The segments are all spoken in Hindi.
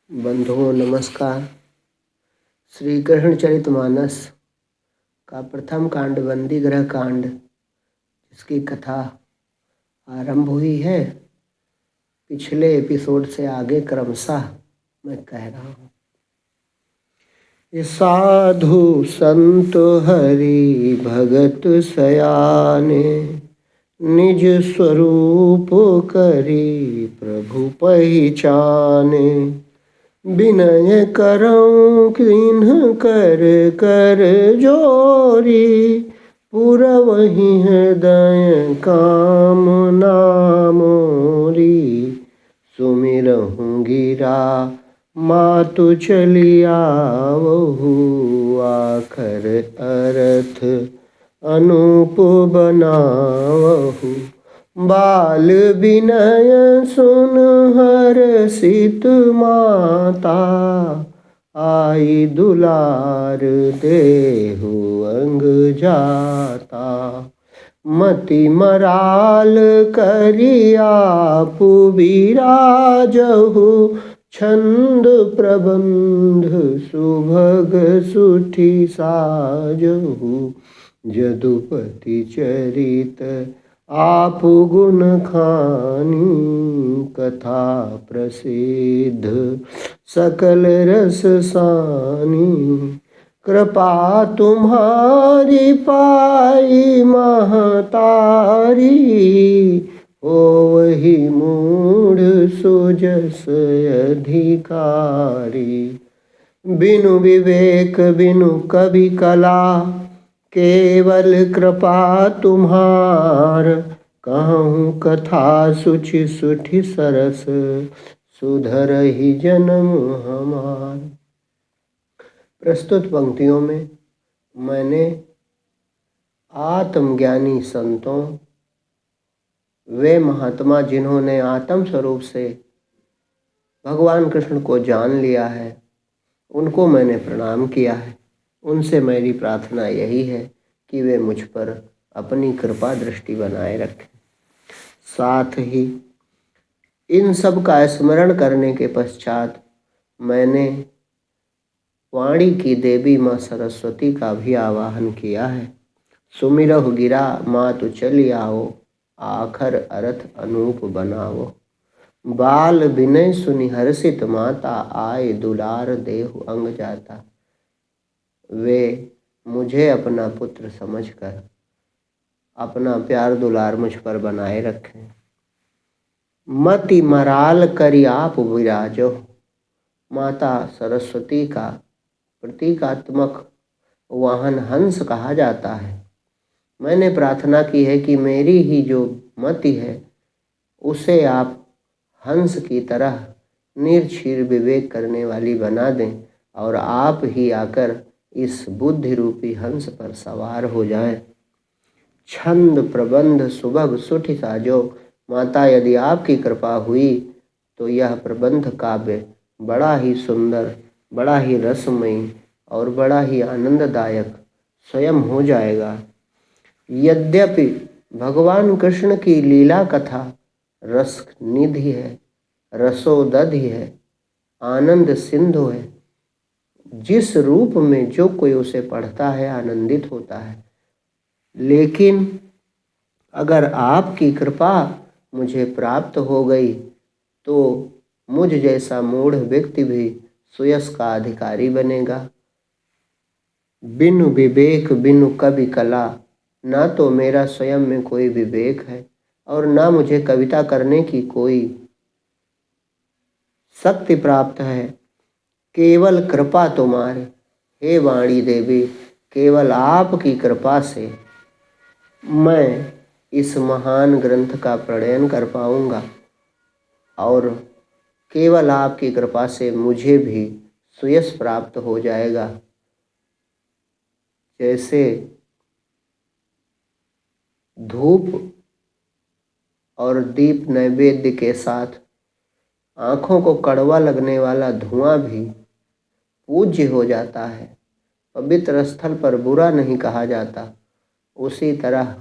बंधुओं नमस्कार। श्री कृष्ण चरितमानस का प्रथम कांड बंदी ग्रह कांड, जिसकी कथा आरंभ हुई है, पिछले एपिसोड से आगे क्रमशः मैं कह रहा हूँ। साधु संत हरि भगत सयाने, निज स्वरूप करी प्रभु पहचाने। विनय करऊं किन्ह कर कर जोरी, पुरवहि हृदय कामना मोरी। सुमिरहूँ गिरा मातु चली आवहु, आखर अरथ अनूप बनावहु। बाल विनय सुन हर्षित माता, आई दुलार देहु अंग जाता। मति मराल करी आपु बिराजहु, छंद प्रबंध सुभग सुठी साजहु। जदुपति चरित आपु गुण खानी, कथा प्रसिद्ध सकल रस सानी। कृपा तुम्हारी पाई महतारी, होवहि मूढ़ सुजस अधिकारी। बिनु विवेक बिनु कवि कला, केवल कृपा तुम्हार। कहूँ कथा सुचि सुठि सरस, सुधरहि जन्म हमार। प्रस्तुत पंक्तियों में मैंने आत्मज्ञानी संतों, वे महात्मा जिन्होंने आत्म स्वरूप से भगवान कृष्ण को जान लिया है, उनको मैंने प्रणाम किया है। उनसे मेरी प्रार्थना यही है कि वे मुझ पर अपनी कृपा दृष्टि बनाए रखें। साथ ही इन सब का स्मरण करने के पश्चात मैंने वाणी की देवी माँ सरस्वती का भी आवाहन किया है। सुमिरहु गिरा मातु चली आओ, आखर अर्थ अनूप बनाओ। बाल विनय सुनि हर्षित माता, आए दुलार देहु अंग जाता। वे मुझे अपना पुत्र समझकर अपना प्यार दुलार मुझ पर बनाए रखें। मति मराल करी आप विराजो, माता सरस्वती का प्रतीकात्मक वाहन हंस कहा जाता है। मैंने प्रार्थना की है कि मेरी ही जो मति है, उसे आप हंस की तरह निर्क्षीर विवेक करने वाली बना दें, और आप ही आकर इस बुद्धि रूपी हंस पर सवार हो जाएं। छंद प्रबंध सुभग सुठि साजो, माता यदि आपकी कृपा हुई तो यह प्रबंध काव्य बड़ा ही सुंदर, बड़ा ही रसमयी और बड़ा ही आनंददायक स्वयं हो जाएगा। यद्यपि भगवान कृष्ण की लीला कथा रस निधि है, रसोदधि है, आनंद सिंधु है। जिस रूप में जो कोई उसे पढ़ता है आनंदित होता है। लेकिन अगर आपकी कृपा मुझे प्राप्त हो गई तो मुझ जैसा मूढ़ व्यक्ति भी सुयश का अधिकारी बनेगा। बिनु विवेक बिनु कवि कला, ना तो मेरा स्वयं में कोई विवेक है और ना मुझे कविता करने की कोई शक्ति प्राप्त है। केवल कृपा तुम्हारे, हे वाणी देवी, केवल आपकी कृपा से मैं इस महान ग्रंथ का प्रणयन कर पाऊंगा, और केवल आपकी कृपा से मुझे भी सुयश प्राप्त हो जाएगा। जैसे धूप और दीप नैवेद्य के साथ आँखों को कड़वा लगने वाला धुआं भी पूज्य हो जाता है, पवित्र स्थल पर बुरा नहीं कहा जाता, उसी तरह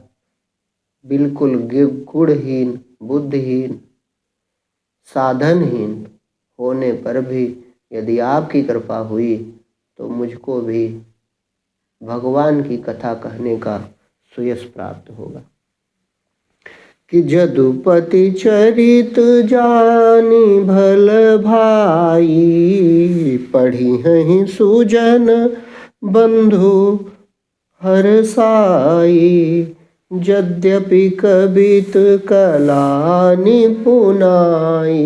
बिल्कुल गुणहीन, बुद्धिहीन, साधनहीन होने पर भी यदि आपकी कृपा हुई तो मुझको भी भगवान की कथा कहने का सुयश प्राप्त होगा। कि जदुपति चरित जानी भल भाई, पढ़ी हैं सुजन बंधु हरसाई। यद्यपि कबित कला निपुनाई,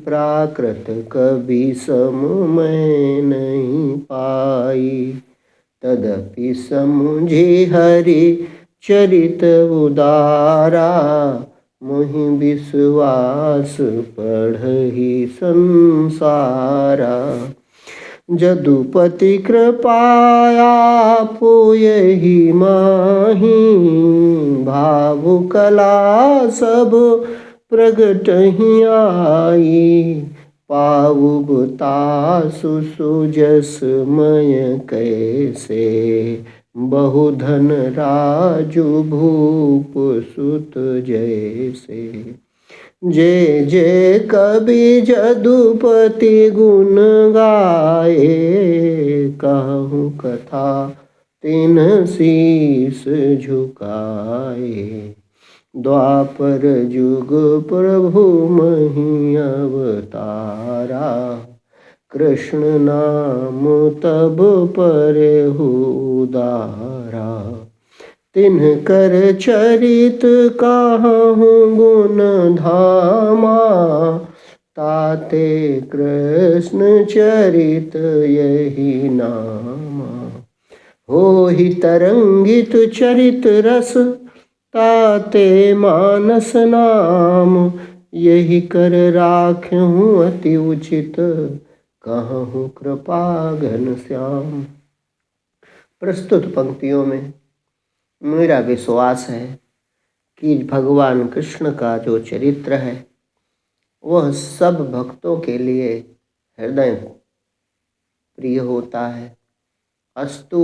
प्राकृत कवि सम मैं नहीं पाई। तदपि समुझे हरि चरित उदारा, मोहि विश्वास पढ़हि संसारा। जदुपति कृपाया पोयहि माही, भावु कला सब प्रगटहि आई। पाउब तासु सुजस मय कैसे, बहुधन राजु भूप सुत जैसे। जे जे कवि जदुपति गुण गाए, कहूँ कथा तिन शीस झुकाए। द्वापर जुग प्रभु मही अवतारा, कृष्ण नाम तब परेहु उदारा। तिनकर चरित कहूँ गुण धामा, ताते कृष्ण चरित यही नामा। होहि तरंगित चरित रस, ताते मानस नाम। यही कर राख्यूं अति उचित, कहूँ कृपा घन श्याम। प्रस्तुत पंक्तियों में मेरा विश्वास है कि भगवान कृष्ण का जो चरित्र है वह सब भक्तों के लिए हृदय प्रिय होता है। अस्तु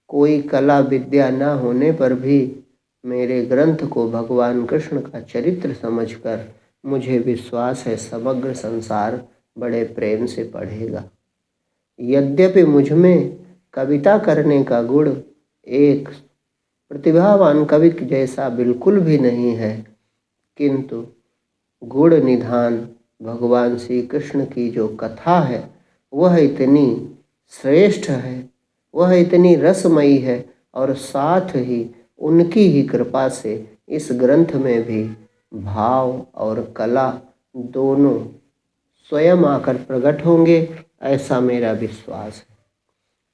कोई कला विद्या न होने पर भी मेरे ग्रंथ को भगवान कृष्ण का चरित्र समझकर मुझे विश्वास है समग्र संसार बड़े प्रेम से पढ़ेगा। यद्यपि मुझ में कविता करने का गुण एक प्रतिभावान कवि जैसा बिल्कुल भी नहीं है, किंतु गुण निधान भगवान श्री कृष्ण की जो कथा है वह इतनी श्रेष्ठ है, वह इतनी रसमयी है, और साथ ही उनकी ही कृपा से इस ग्रंथ में भी भाव और कला दोनों स्वयं आकर प्रकट होंगे, ऐसा मेरा विश्वास है।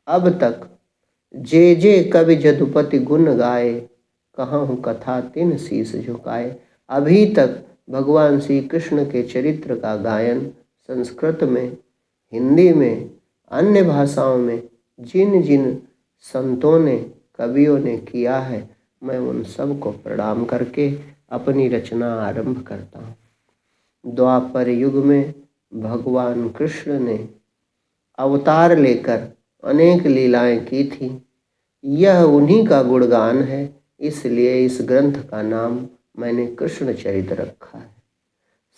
अब तक जे जे कवि जदुपति गुण गाए, कहूँ कथा तिन शीस झुकाए। अभी तक भगवान श्री कृष्ण के चरित्र का गायन संस्कृत में, हिंदी में, अन्य भाषाओं में जिन जिन संतों ने, कवियों ने किया है, मैं उन सब को प्रणाम करके अपनी रचना आरंभ करता हूँ। द्वापर युग में भगवान कृष्ण ने अवतार लेकर अनेक लीलाएं की थी। यह उन्हीं का गुणगान है, इसलिए इस ग्रंथ का नाम मैंने कृष्ण चरित रखा है।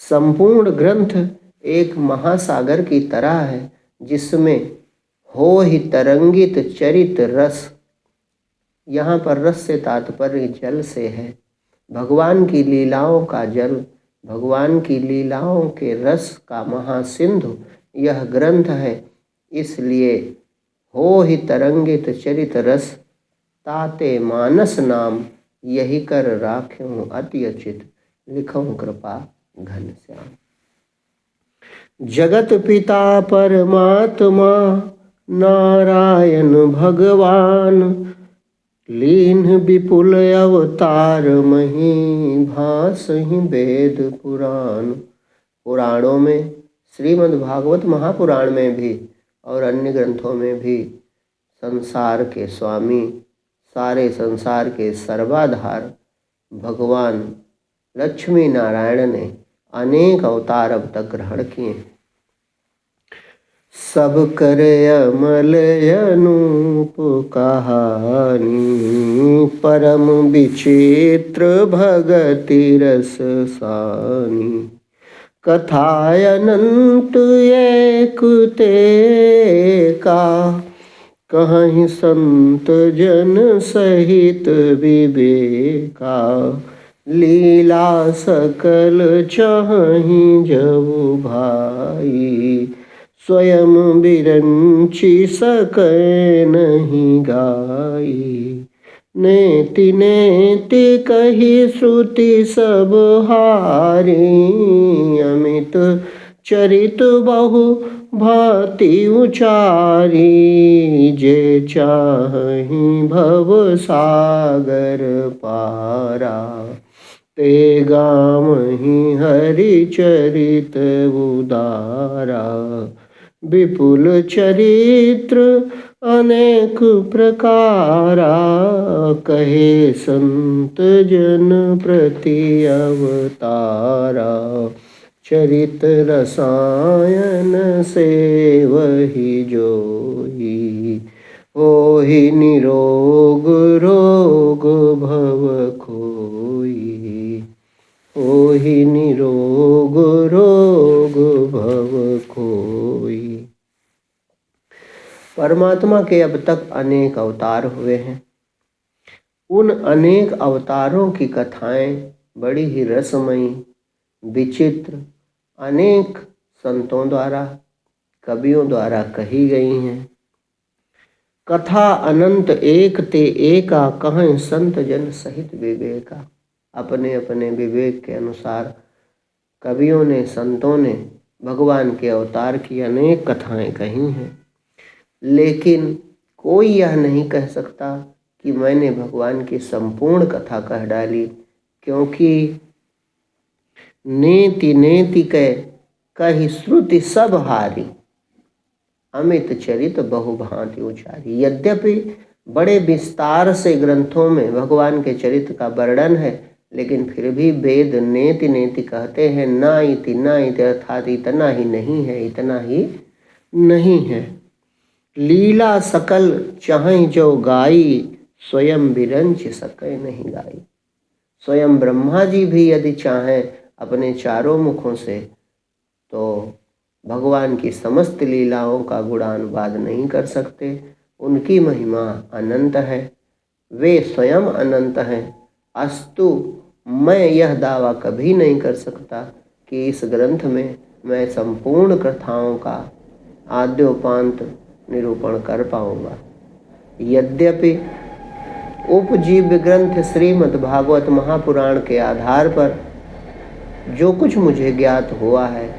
संपूर्ण ग्रंथ एक महासागर की तरह है, जिसमें हो ही तरंगित चरित रस। यहाँ पर रस से तात्पर्य जल से है। भगवान की लीलाओं का जल, भगवान की लीलाओं के रस का महासिंधु यह ग्रंथ है। इसलिए हो ही तरंगित चरित रस, ताते मानस नाम। यही कर राख्यूं अति अचित, लिखूं कृपा घन श्याम। जगत पिता परमात्मा नारायण भगवान, लीन विपुल अवतार मही, भासहि वेद पुराण। पुराणों में, श्रीमद् भागवत महापुराण में भी और अन्य ग्रंथों में भी संसार के स्वामी, सारे संसार के सर्वाधार भगवान लक्ष्मी नारायण ने अनेक अवतार अब तक ग्रहण किए। सब कर अमल अनूप कहानी, परम विचित्र भगति रस सानी। कथाय अनंत एक ते का, कहीं संत जन सहित विवेका। लीला सकल चाहि जब भाई, स्वयं बिरंची सकै नहीं गाई। नेति नेति कही श्रुति सब हारी, अमित चरित बहु भांति उचारी। जे चाहि भव सागर पारा, ते गावहीं हरि चरित उदारा। विपुल चरित्र अनेक प्रकारा, कहे संत जन प्रति अवतारा। चरित रसायन सेवहि जोई, होहि निरोग रोग भव खोई। होहि निरोग रोग भव खोई। परमात्मा के अब तक अनेक अवतार हुए हैं। उन अनेक अवतारों की कथाएं बड़ी ही रसमयी, विचित्र, अनेक संतों द्वारा, कवियों द्वारा कही गई हैं। कथा अनंत एक ते एका, कहें संत जन सहित विवेका। अपने अपने विवेक के अनुसार कवियों ने, संतों ने भगवान के अवतार की अनेक कथाएं कही हैं, लेकिन कोई यह नहीं कह सकता कि मैंने भगवान की संपूर्ण कथा कह डाली, क्योंकि नेति नेति कही श्रुति सब हारी, अमित चरित बहु भांति उचारी। यद्यपि बड़े विस्तार से ग्रंथों में भगवान के चरित्र का वर्णन है, लेकिन फिर भी वेद नेति नेति कहते हैं। ना इति अर्थात इतना ही नहीं है, इतना ही नहीं है। लीला सकल चाहि जो गाई, स्वयं बिरंच सकै नहीं गाई। स्वयं ब्रह्मा जी भी यदि चाहें अपने चारों मुखों से, तो भगवान की समस्त लीलाओं का गुणानुवाद नहीं कर सकते। उनकी महिमा अनंत है, वे स्वयं अनंत हैं। अस्तु मैं यह दावा कभी नहीं कर सकता कि इस ग्रंथ में मैं संपूर्ण कथाओं का आद्योपांत निरूपण कर पाऊंगा। यद्यपि उपजीव्य ग्रंथ श्रीमद् भागवत महापुराण के आधार पर जो कुछ मुझे ज्ञात हुआ है,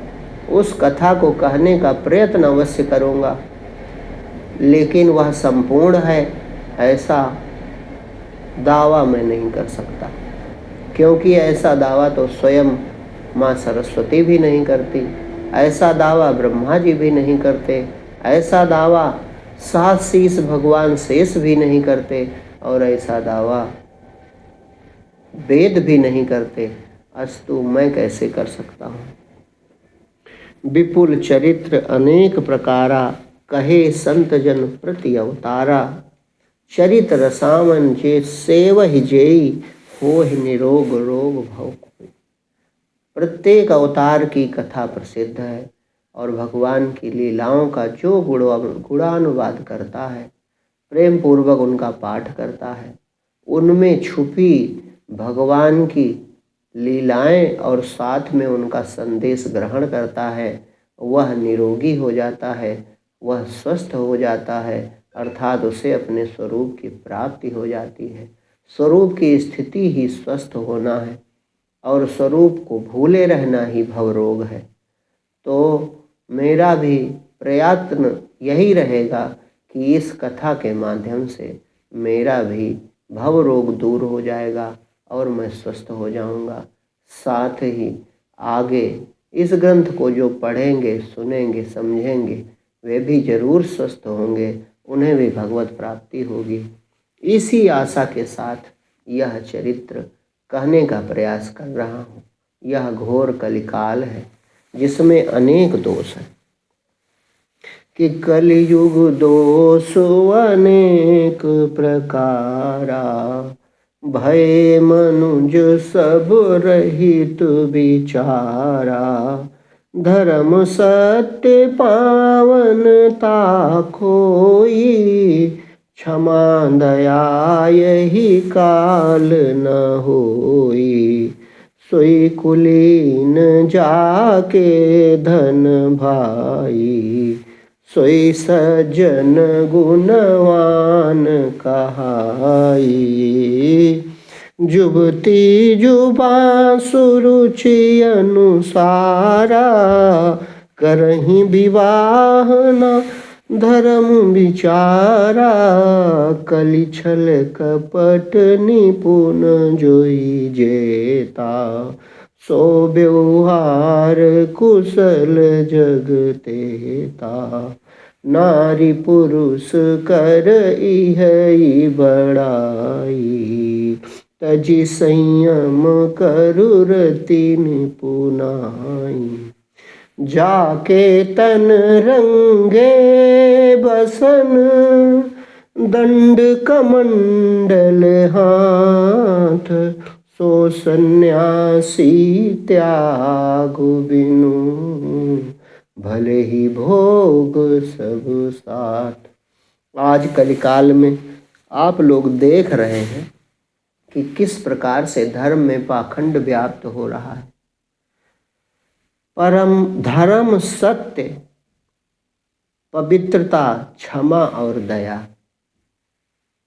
उस कथा को कहने का प्रयत्न अवश्य करूंगा, लेकिन वह संपूर्ण है ऐसा दावा मैं नहीं कर सकता, क्योंकि ऐसा दावा तो स्वयं माँ सरस्वती भी नहीं करती, ऐसा दावा ब्रह्मा जी भी नहीं करते, ऐसा दावा 7 शीश भगवान शेष भी नहीं करते, और ऐसा दावा वेद भी नहीं करते। अस्तु मैं कैसे कर सकता हूँ। विपुल चरित्र अनेक प्रकारा, कहे संत जन प्रति अवतारा। चरित रसावन जे सेवहि जेई, होहि निरोग रोग भव कोई। प्रत्येक अवतार की कथा प्रसिद्ध है, और भगवान की लीलाओं का जो गुणानुवाद करता है, प्रेम पूर्वक उनका पाठ करता है, उनमें छुपी भगवान की लीलाएं और साथ में उनका संदेश ग्रहण करता है, वह निरोगी हो जाता है, वह स्वस्थ हो जाता है, अर्थात उसे अपने स्वरूप की प्राप्ति हो जाती है। स्वरूप की स्थिति ही स्वस्थ होना है, और स्वरूप को भूले रहना ही भवरोग है। तो मेरा भी प्रयत्न यही रहेगा कि इस कथा के माध्यम से मेरा भी भवरोग दूर हो जाएगा और मैं स्वस्थ हो जाऊंगा। साथ ही आगे इस ग्रंथ को जो पढ़ेंगे, सुनेंगे, समझेंगे, वे भी जरूर स्वस्थ होंगे, उन्हें भी भगवत प्राप्ति होगी। इसी आशा के साथ यह चरित्र कहने का प्रयास कर रहा हूँ। यह घोर कलिकाल है जिसमें अनेक दोष हैं, कि कलयुग दोष अनेक प्रकारा, भय मनुज सब रहित विचारा, धर्म सत्य पावनता खोई, क्षमा दया यही काल न होई, सोई कुलीन जाके धन भाई, सोई सज्जन गुणवान कहाई, जुबती जुबा सुरुचि अनुसारा, करहीं विवाह न धर्म विचारा, कलि छल कपट निपुण जोई जेता, सो व्यवहार कुशल जगतेता, नारी पुरुष कर इहई बड़ाई, तजी संयम करु रति निपुनाई, जाके तन रंगे बसन, दंड कमंडल हाथ, सो सन्यासी त्याग बिनु, भले ही भोग सब साथ। आज कलिकाल में आप लोग देख रहे हैं कि किस प्रकार से धर्म में पाखंड व्याप्त हो रहा है। परम धर्म, सत्य, पवित्रता, क्षमा और दया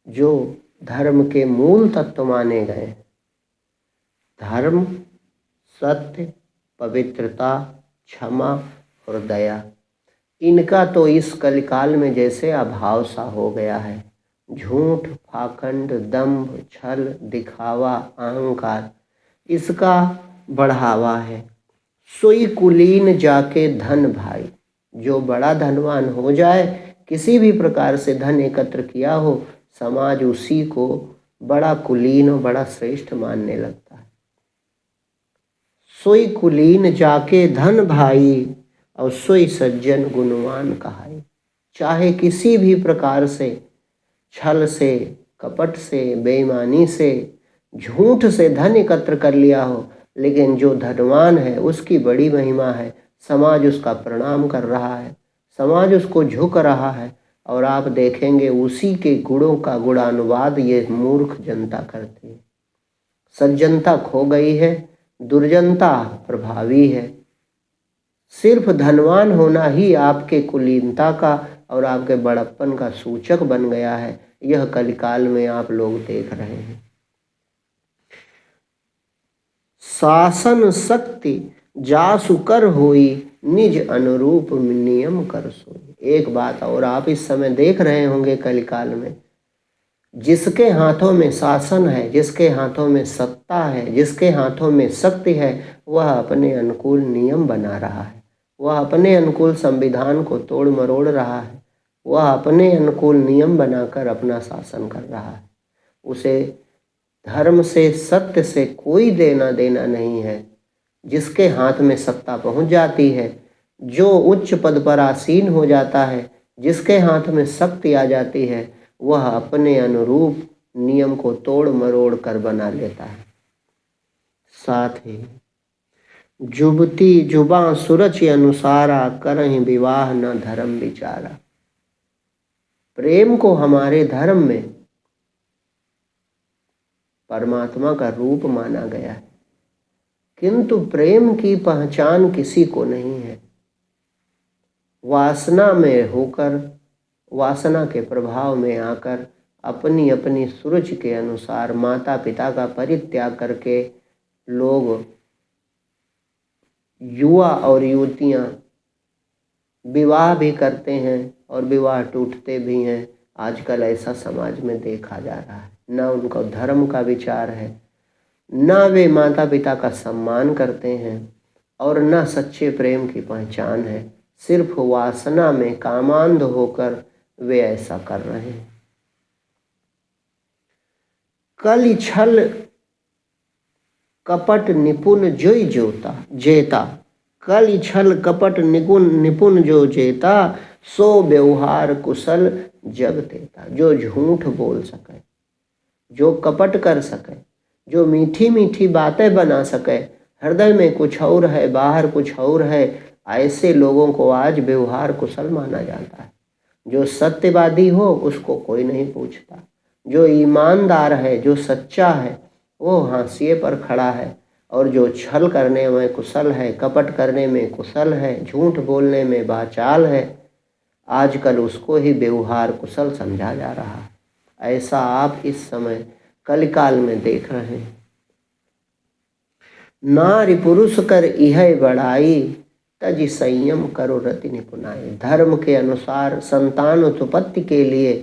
जो धर्म के मूल तत्व माने गए, धर्म, सत्य, पवित्रता, क्षमा और दया, इनका तो इस कलिकाल में जैसे अभाव सा हो गया है। झूठ, पाखंड, दंभ, छल, दिखावा, अहंकार, इसका बढ़ावा है। सोई कुलीन जाके धन भाई, जो बड़ा धनवान हो जाए, किसी भी प्रकार से धन एकत्र किया हो, समाज उसी को बड़ा कुलीन और बड़ा श्रेष्ठ मानने लगता है। सोई कुलीन जाके धन भाई, और सोई सज्जन गुणवान कहाई। चाहे किसी भी प्रकार से, छल से, कपट से, बेईमानी से, झूठ से धन एकत्र कर लिया हो, लेकिन जो धनवान है उसकी बड़ी महिमा है। समाज उसका प्रणाम कर रहा है, समाज उसको झुक रहा है, और आप देखेंगे उसी के गुणों का गुणानुवाद ये मूर्ख जनता करती है। सज्जनता खो गई है, दुर्जनता प्रभावी है। सिर्फ धनवान होना ही आपके कुलीनता का और आपके बड़प्पन का सूचक बन गया है। यह कलिकाल में आप लोग देख रहे हैं। शासन शक्ति जासु कर होई, निज अनुरूप नियम कर सोई। एक बात और आप इस समय देख रहे होंगे कलिकाल में, जिसके हाथों में शासन है, जिसके हाथों में सत्ता है, जिसके हाथों में शक्ति है, वह अपने अनुकूल नियम बना रहा है, वह अपने अनुकूल संविधान को तोड़ मरोड़ रहा है, वह अपने अनुकूल नियम बनाकर अपना शासन कर रहा है। उसे धर्म से, सत्य से कोई देना देना नहीं है। जिसके हाथ में सत्ता पहुंच जाती है, जो उच्च पद पर आसीन हो जाता है, जिसके हाथ में शक्ति आ जाती है, वह अपने अनुरूप नियम को तोड़ मरोड़ कर बना लेता है। साथ ही जुबती जुबा सुरचि अनुसारा, करहि विवाह न धर्म विचारा। प्रेम को हमारे धर्म में परमात्मा का रूप माना गया है, किंतु प्रेम की पहचान किसी को नहीं है। वासना में होकर, वासना के प्रभाव में आकर, अपनी अपनी सुरुचि के अनुसार माता पिता का परित्याग करके लोग, युवा और युवतियां विवाह भी करते हैं और विवाह टूटते भी हैं। आजकल ऐसा समाज में देखा जा रहा है। न उनको धर्म का विचार है, न वे माता पिता का सम्मान करते हैं, और न सच्चे प्रेम की पहचान है। सिर्फ वासना में कामांध होकर वे ऐसा कर रहे हैं। कलि छल कपट निपुण जोई जोता जेता, कलि छल कपट निपुण जो जेता, सो व्यवहार कुशल जग देता। जो झूठ बोल सके, जो कपट कर सके, जो मीठी मीठी बातें बना सके, हृदय में कुछ और है बाहर कुछ और है, ऐसे लोगों को आज व्यवहार कुशल माना जाता है। जो सत्यवादी हो उसको कोई नहीं पूछता, जो ईमानदार है, जो सच्चा है, वो हाशिए पर खड़ा है, और जो छल करने में कुशल है, कपट करने में कुशल है, झूठ बोलने में बाचाल है, आजकल उसको ही व्यवहार कुशल समझा जा रहा है। ऐसा आप इस समय कलिकाल में देख रहे हैं। नारी पुरुष कर इह बड़ाई, तज संयम करो रति निपुणाई। धर्म के अनुसार संतान उत्पत्ति के लिए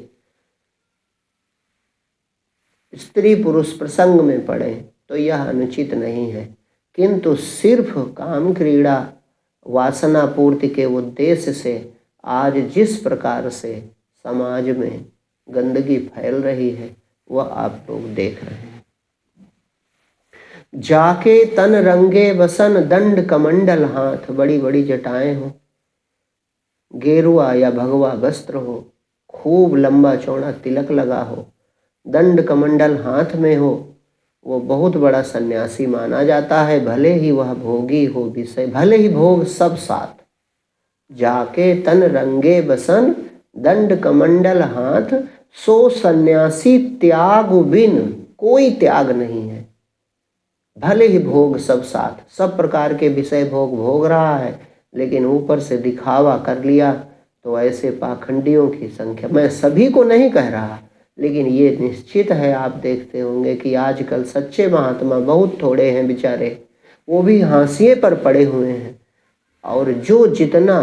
स्त्री पुरुष प्रसंग में पड़े तो यह अनुचित नहीं है, किंतु सिर्फ काम क्रीड़ा वासना पूर्ति के उद्देश्य से आज जिस प्रकार से समाज में गंदगी फैल रही है वह आप लोग देख रहे हैं। जाके तन रंगे बसन दंड कमंडल हाथ, बड़ी बड़ी जटाएं हो, गेरुआ या भगवा वस्त्र हो, खूब लंबा चौड़ा तिलक लगा हो, दंड कमंडल हाथ में हो, वो बहुत बड़ा सन्यासी माना जाता है, भले ही वह भोगी हो विषय, भले ही भोग सब साथ। जाके तन रंगे बसन दंड कमंडल हाथ, सो सन्यासी त्याग बिन कोई त्याग नहीं है। भले ही भोग सब साथ, सब प्रकार के विषय भोग भोग रहा है, लेकिन ऊपर से दिखावा कर लिया तो ऐसे पाखंडियों की संख्या, मैं सभी को नहीं कह रहा, लेकिन ये निश्चित है, आप देखते होंगे कि आजकल सच्चे महात्मा बहुत थोड़े हैं बेचारे, वो भी हाशिए पर पड़े हुए हैं। और जो जितना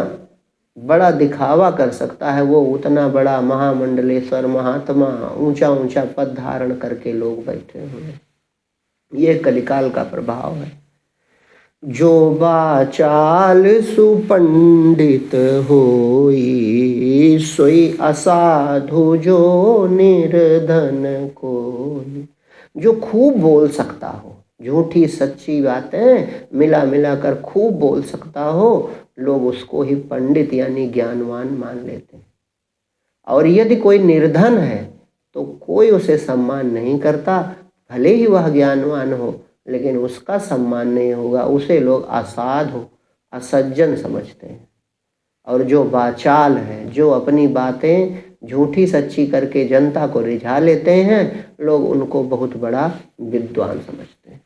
बड़ा दिखावा कर सकता है वो उतना बड़ा महामंडलेश्वर महात्मा ऊंचा ऊंचा पद धारण करके लोग बैठे हुए हैं। ये कलिकाल का प्रभाव है। जो बाचाल सुपंडित होई, सोई असाधु जो निर्धन कोई। जो खूब बोल सकता हो, झूठी सच्ची बातें मिला मिला कर खूब बोल सकता हो, लोग उसको ही पंडित यानी ज्ञानवान मान लेते हैं। और यदि कोई निर्धन है तो कोई उसे सम्मान नहीं करता, भले ही वह ज्ञानवान हो लेकिन उसका सम्मान नहीं होगा, उसे लोग असाधु असज्जन समझते हैं। और जो बाचाल है, जो अपनी बातें झूठी सच्ची करके जनता को रिझा लेते हैं, लोग उनको बहुत बड़ा विद्वान समझते हैं।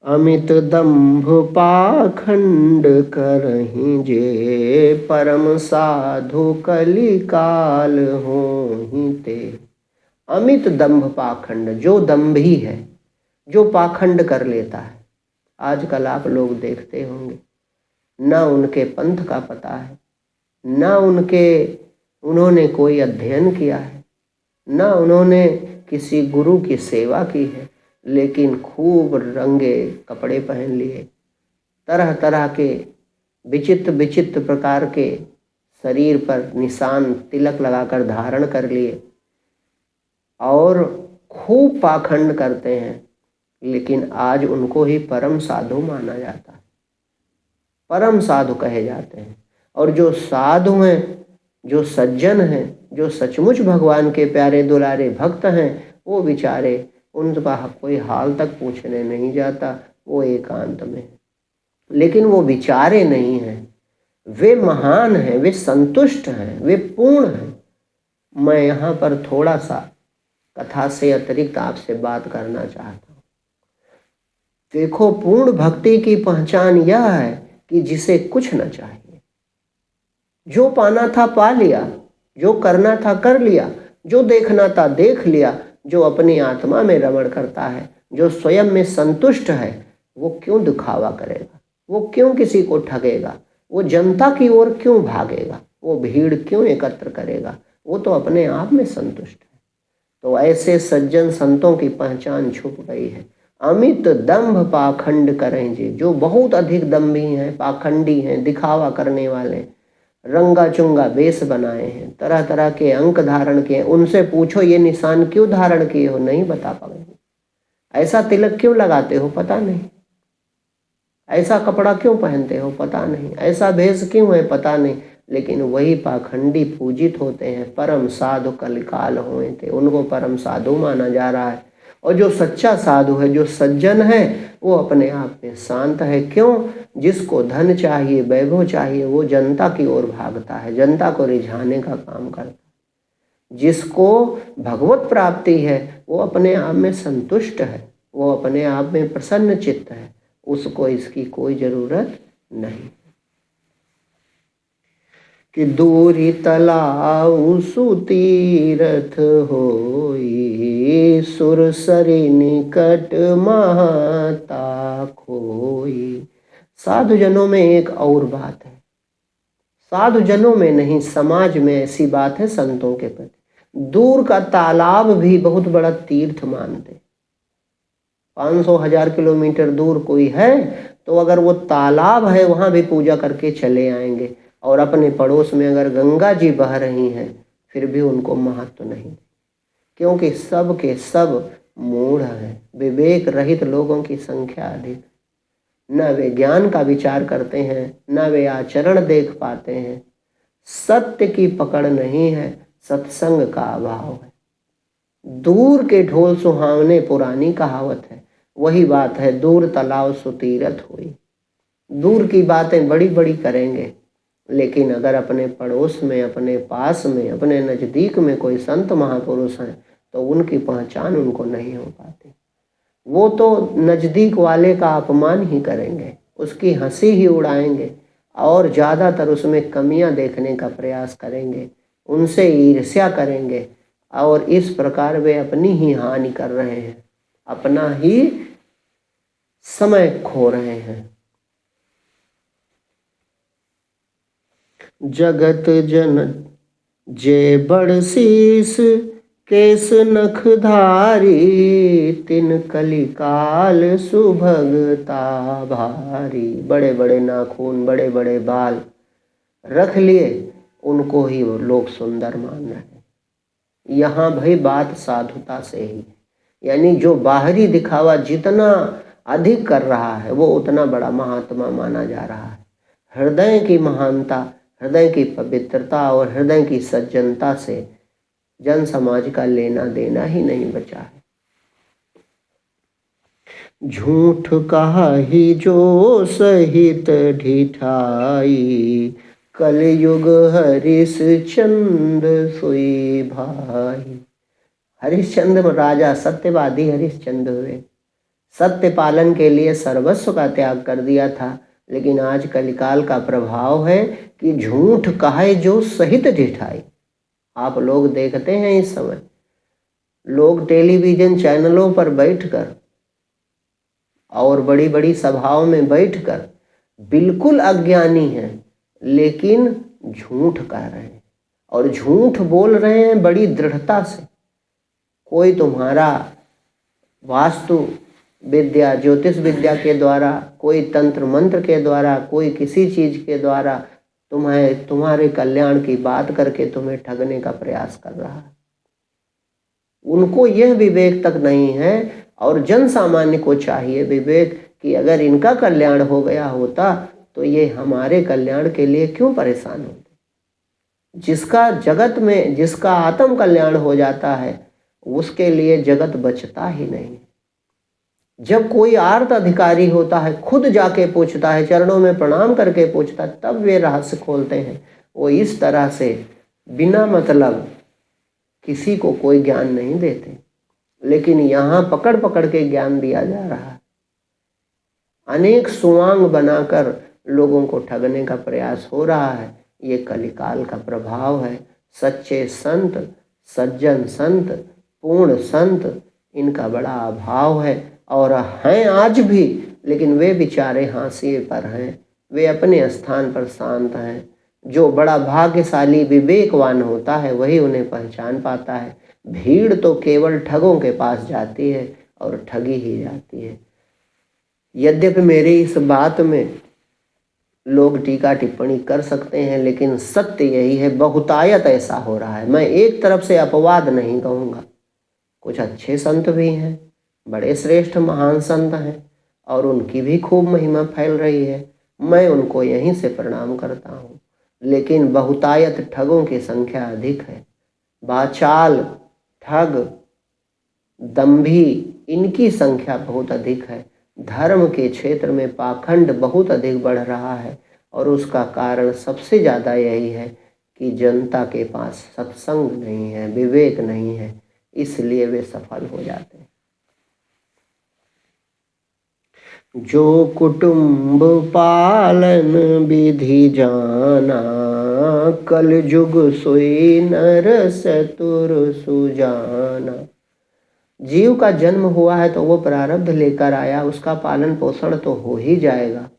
अमित दंभ पाखंड करहीं जे, परम साधु कलिकाल होहीं ते। अमित दंभ पाखंड, जो दंभी है, जो पाखंड कर लेता है, आजकल आप लोग देखते होंगे, ना उनके पंथ का पता है, ना उन्होंने कोई अध्ययन किया है, ना उन्होंने किसी गुरु की सेवा की है, लेकिन खूब रंगे कपड़े पहन लिए, तरह तरह के विचित्र विचित्र प्रकार के शरीर पर निशान तिलक लगाकर धारण कर लिए और खूब पाखंड करते हैं, लेकिन आज उनको ही परम साधु माना जाता है, परम साधु कहे जाते हैं। और जो साधु हैं, जो सज्जन हैं, जो सचमुच भगवान के प्यारे दुलारे भक्त हैं, वो बेचारे उनका कोई हाल तक पूछने नहीं जाता, वो एकांत में। लेकिन वो विचारे नहीं हैं, वे महान हैं, वे संतुष्ट हैं, वे पूर्ण हैं। मैं यहाँ पर थोड़ा सा कथा से अतिरिक्त आपसे बात करना चाहता हूँ। देखो, पूर्ण भक्ति की पहचान यह है कि जिसे कुछ न चाहिए, जो पाना था पा लिया, जो करना था कर लिया, जो देखना था देख लिया, जो अपनी आत्मा में रमण करता है, जो स्वयं में संतुष्ट है, वो क्यों दिखावा करेगा, वो क्यों किसी को ठगेगा, वो जनता की ओर क्यों भागेगा, वो भीड़ क्यों एकत्र करेगा, वो तो अपने आप में संतुष्ट है। तो ऐसे सज्जन संतों की पहचान छुप गई है। अमित दंभ पाखंड करेंगे, जो बहुत अधिक दंभी हैं, पाखंडी हैं, दिखावा करने वाले, रंगा चुंगा वेश बनाए हैं, तरह तरह के अंक धारण किए, उनसे पूछो ये निशान क्यों धारण किए हो, नहीं बता पाएंगे। ऐसा तिलक क्यों लगाते हो, पता नहीं। ऐसा कपड़ा क्यों पहनते हो, पता नहीं। ऐसा भेष क्यों है, पता नहीं। लेकिन वही पाखंडी पूजित होते हैं। परम साधु कलिकाल हुए थे, उनको परम साधु माना जा रहा है। और जो सच्चा साधु है, जो सज्जन है, वो अपने आप में शांत है। क्यों? जिसको धन चाहिए, वैभव चाहिए, वो जनता की ओर भागता है, जनता को रिझाने का काम करता है। जिसको भगवत प्राप्ति है, वो अपने आप में संतुष्ट है, वो अपने आप में प्रसन्न चित्त है, उसको इसकी कोई जरूरत नहीं। कि दूरी तलाउ सुतीरथ होई, सुरसरी निकट महता खोई। साधुजनों में एक और बात है, साधुजनों में नहीं, समाज में ऐसी बात है संतों के प्रति। दूर का तालाब भी बहुत बड़ा तीर्थ मानते। 500,000 किलोमीटर दूर कोई है तो अगर वो तालाब है वहां भी पूजा करके चले आएंगे। और अपने पड़ोस में अगर गंगा जी बह रही हैं फिर भी उनको महत्व नहीं, क्योंकि सब के सब मूढ़ हैं। विवेक रहित लोगों की संख्या अधिक। न वे ज्ञान का विचार करते हैं, न वे आचरण देख पाते हैं। सत्य की पकड़ नहीं है, सत्संग का अभाव है। दूर के ढोल सुहावने पुरानी कहावत है, वही बात है। दूर तलाव सुतीरथ हुई। दूर की बातें बड़ी बड़ी करेंगे, लेकिन अगर अपने पड़ोस में, अपने पास में, अपने नज़दीक में कोई संत महापुरुष हैं तो उनकी पहचान उनको नहीं हो पाती। वो तो नज़दीक वाले का अपमान ही करेंगे, उसकी हंसी ही उड़ाएंगे और ज़्यादातर उसमें कमियां देखने का प्रयास करेंगे, उनसे ईर्ष्या करेंगे। और इस प्रकार वे अपनी ही हानि कर रहे हैं, अपना ही समय खो रहे हैं। जगत जन जे बड़ शीस, केस नखधारी, तिन कलिकाल सुभगता भारी। बड़े बड़े नाखून, बड़े बड़े बाल रख लिए, उनको ही वो लोग सुंदर मान रहे हैं। यहाँ भाई बात साधुता से ही है, यानी जो बाहरी दिखावा जितना अधिक कर रहा है वो उतना बड़ा महात्मा माना जा रहा है। हृदय की महानता, हृदय की पवित्रता और हृदय की सज्जनता से जन समाज का लेना देना ही नहीं बचा है। झूठ कहा ही जो सहित ढिठाई, कलयुग हरिश्चंद्र सोई भाई। हरिश्चंद्र राजा सत्यवादी हरिश्चंद्र हुए, सत्य पालन के लिए सर्वस्व का त्याग कर दिया था। लेकिन आज कलिकाल का प्रभाव है कि झूठ कहे जो सहित ढिठाई। आप लोग देखते हैं इस समय लोग टेलीविजन चैनलों पर बैठकर और बड़ी बड़ी सभाओं में बैठकर बिल्कुल अज्ञानी हैं, लेकिन झूठ कह रहे हैं और झूठ बोल रहे हैं बड़ी दृढ़ता से। कोई तुम्हारा वास्तु विद्या, ज्योतिष विद्या के द्वारा, कोई तंत्र मंत्र के द्वारा, कोई किसी चीज के द्वारा तुम्हारे कल्याण की बात करके तुम्हें ठगने का प्रयास कर रहा है। उनको यह विवेक तक नहीं है। और जन सामान्य को चाहिए विवेक कि अगर इनका कल्याण हो गया होता तो ये हमारे कल्याण के लिए क्यों परेशान होते। जिसका जगत में, जिसका आत्म कल्याण हो जाता है उसके लिए जगत बचता ही नहीं। जब कोई आर्त अधिकारी होता है, खुद जाके पूछता है, चरणों में प्रणाम करके पूछता है, तब वे रहस्य खोलते हैं। वो इस तरह से बिना मतलब किसी को कोई ज्ञान नहीं देते, लेकिन यहाँ पकड़ पकड़ के ज्ञान दिया जा रहा है। अनेक सुवांग बनाकर लोगों को ठगने का प्रयास हो रहा है। ये कलिकाल का प्रभाव है। सच्चे संत, सज्जन संत, पूर्ण संत, इनका बड़ा अभाव है और हैं आज भी, लेकिन वे बेचारे हाशिए पर हैं, वे अपने स्थान पर शांत हैं। जो बड़ा भाग्यशाली विवेकवान होता है वही उन्हें पहचान पाता है। भीड़ तो केवल ठगों के पास जाती है और ठगी ही जाती है। यद्यपि मेरी इस बात में लोग टीका टिप्पणी कर सकते हैं, लेकिन सत्य यही है, बहुतायत ऐसा हो रहा है। मैं एक तरफ से अपवाद नहीं कहूँगा, कुछ अच्छे संत भी हैं, बड़े श्रेष्ठ महान संत हैं और उनकी भी खूब महिमा फैल रही है, मैं उनको यहीं से प्रणाम करता हूँ। लेकिन बहुतायत ठगों की संख्या अधिक है। वाचाल, ठग, दंभी, इनकी संख्या बहुत अधिक है। धर्म के क्षेत्र में पाखंड बहुत अधिक बढ़ रहा है और उसका कारण सबसे ज़्यादा यही है कि जनता के पास सत्संग नहीं है, विवेक नहीं है, इसलिए वे सफल हो जाते हैं। जो कुटुंब पालन विधि जाना, कल युग सोई नर चतुर सुजाना। जीव का जन्म हुआ है तो वो प्रारब्ध लेकर आया, उसका पालन पोषण तो हो ही जाएगा।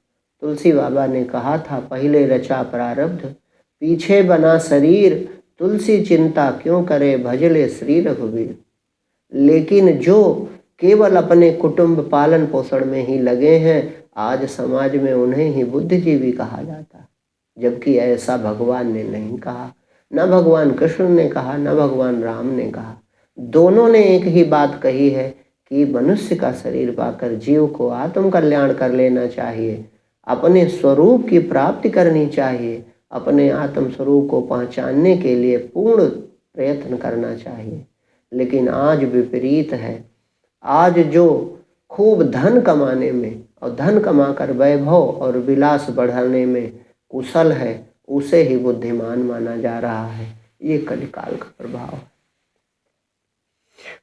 तुलसी बाबा ने कहा था, पहले रचा प्रारब्ध पीछे बना शरीर, तुलसी चिंता क्यों करे भजले श्री रघुवीर। लेकिन जो केवल अपने कुटुंब पालन पोषण में ही लगे हैं, आज समाज में उन्हें ही बुद्धिजीवी कहा जाता है, जबकि ऐसा भगवान ने नहीं कहा, न भगवान कृष्ण ने कहा, न भगवान राम ने कहा। दोनों ने एक ही बात कही है कि मनुष्य का शरीर पाकर जीव को आत्म कल्याण कर लेना चाहिए, अपने स्वरूप की प्राप्ति करनी चाहिए, अपने आत्म स्वरूप को पहचानने के लिए पूर्ण प्रयत्न करना चाहिए। लेकिन आज विपरीत है। आज जो खूब धन कमाने में और धन कमाकर वैभव और विलास बढ़ाने में कुशल है, उसे ही बुद्धिमान माना जा रहा है। ये कलिकाल का प्रभाव है।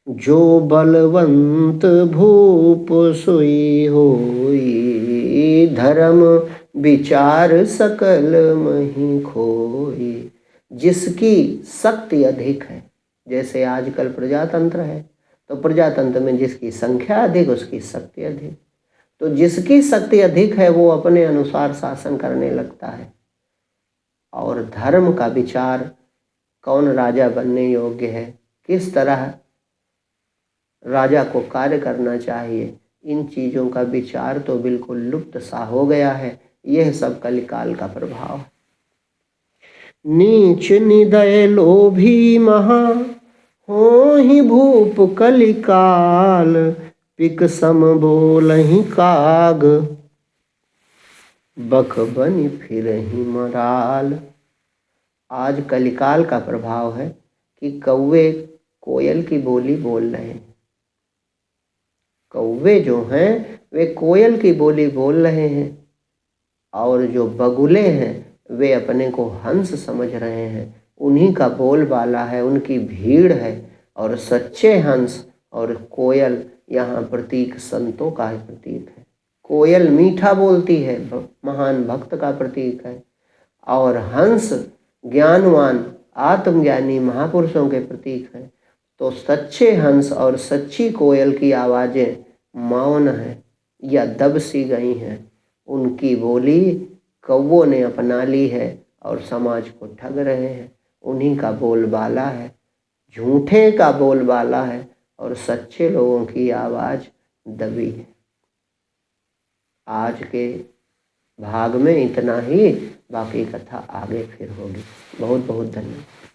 जो बलवंत भूप सोई होई, धर्म विचार सकल मही खोई। जिसकी शक्ति अधिक है, जैसे आजकल प्रजातंत्र है तो प्रजातंत्र में जिसकी संख्या अधिक उसकी शक्ति अधिक। तो जिसकी शक्ति अधिक है वो अपने अनुसार शासन करने लगता है। और धर्म का विचार, कौन राजा बनने योग्य है, किस तरह राजा को कार्य करना चाहिए, इन चीज़ों का विचार तो बिल्कुल लुप्त सा हो गया है। यह सब कलिकाल का प्रभाव है। नीच निदय लोभी महा हो ही भूप कलिकाल, पिक सम बोलहि काग, बख बनि फिरहि मराल। आज कलिकाल का प्रभाव है कि कौवे कोयल की बोली बोल रहे हैं। कौवे जो हैं वे कोयल की बोली बोल रहे हैं, और जो बगुले हैं वे अपने को हंस समझ रहे हैं। उन्हीं का बोलबाला है, उनकी भीड़ है। और सच्चे हंस और कोयल यहाँ प्रतीक संतों का प्रतीक है। कोयल मीठा बोलती है, महान भक्त का प्रतीक है, और हंस ज्ञानवान आत्मज्ञानी महापुरुषों के प्रतीक है। तो सच्चे हंस और सच्ची कोयल की आवाज़ें मौन है या दब सी गई हैं। उनकी बोली कौवों ने अपना ली है और समाज को ठग रहे हैं। उन्हीं का बोलबाला है, झूठे का बोलबाला है, और सच्चे लोगों की आवाज़ दबी है। आज के भाग में इतना ही, बाकी कथा आगे फिर होगी। बहुत बहुत धन्यवाद।